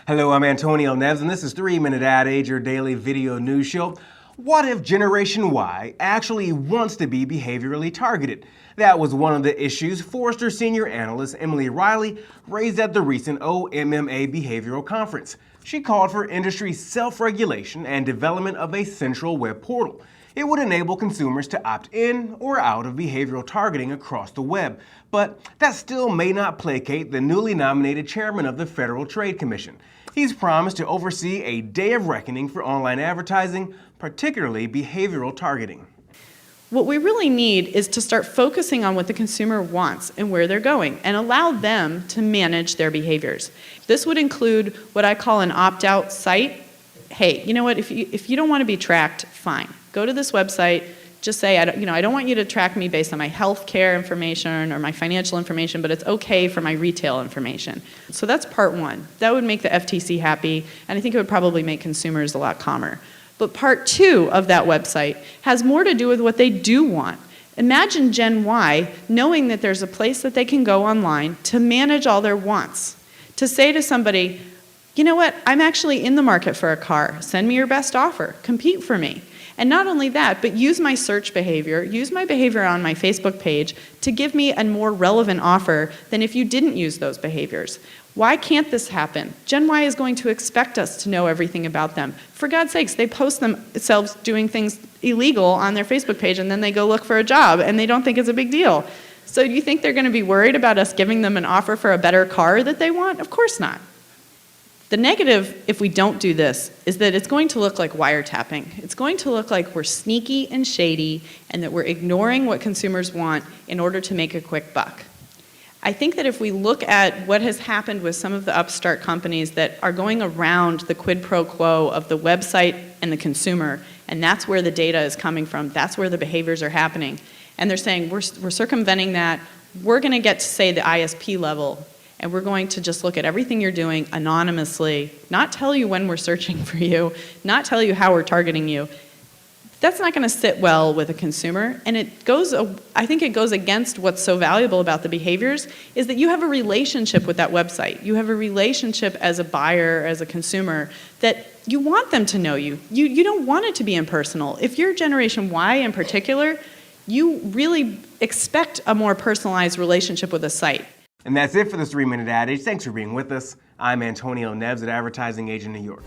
Hello, I'm Antonio Neves, and this is 3-Minute Ad Age, your daily video news show. What if Generation Y actually wants to be behaviorally targeted? That was one of the issues Forrester senior analyst Emily Riley raised at the recent OMMA Behavioral conference. She called for industry self-regulation and development of a central web portal. It would enable consumers to opt in or out of behavioral targeting across the web. But that still may not placate the newly nominated chairman of the Federal Trade Commission. He's promised to oversee a day of reckoning for online advertising, particularly behavioral targeting. What we really need is to start focusing on what the consumer wants and where they're going and allow them to manage their behaviors. This would include what I call an opt-out site. Hey, you know what, if you don't want to be tracked, fine. Go to this website, just say, I don't want you to track me based on my health care information or my financial information, but it's okay for my retail information. So that's part one. That would make the FTC happy, and I think it would probably make consumers a lot calmer. But part two of that website has more to do with what they do want. Imagine Gen Y knowing that there's a place that they can go online to manage all their wants. To say to somebody, you know what, I'm actually in the market for a car. Send me your best offer. Compete for me. And not only that, but use my search behavior, use my behavior on my Facebook page to give me a more relevant offer than if you didn't use those behaviors. Why can't this happen? Gen Y is going to expect us to know everything about them. For God's sakes, they post themselves doing things illegal on their Facebook page and then they go look for a job and they don't think it's a big deal. So do you think they're going to be worried about us giving them an offer for a better car that they want? Of course not. The negative, if we don't do this, is that it's going to look like wiretapping. It's going to look like we're sneaky and shady and that we're ignoring what consumers want in order to make a quick buck. I think that if we look at what has happened with some of the upstart companies that are going around the quid pro quo of the website and the consumer, and that's where the data is coming from, that's where the behaviors are happening, and they're saying we're circumventing that, we're going to get to, say, the ISP level, and we're going to just look at everything you're doing anonymously, not tell you when we're searching for you, not tell you how we're targeting you. That's not going to sit well with a consumer, and I think it goes against what's so valuable about the behaviors, is that you have a relationship with that website. You have a relationship as a buyer, as a consumer, that you want them to know you. You don't want it to be impersonal. If you're Generation Y in particular, you really expect a more personalized relationship with a site. And that's it for this 3-Minute Ad Age. Thanks for being with us. I'm Antonio Neves at Advertising Age in New York.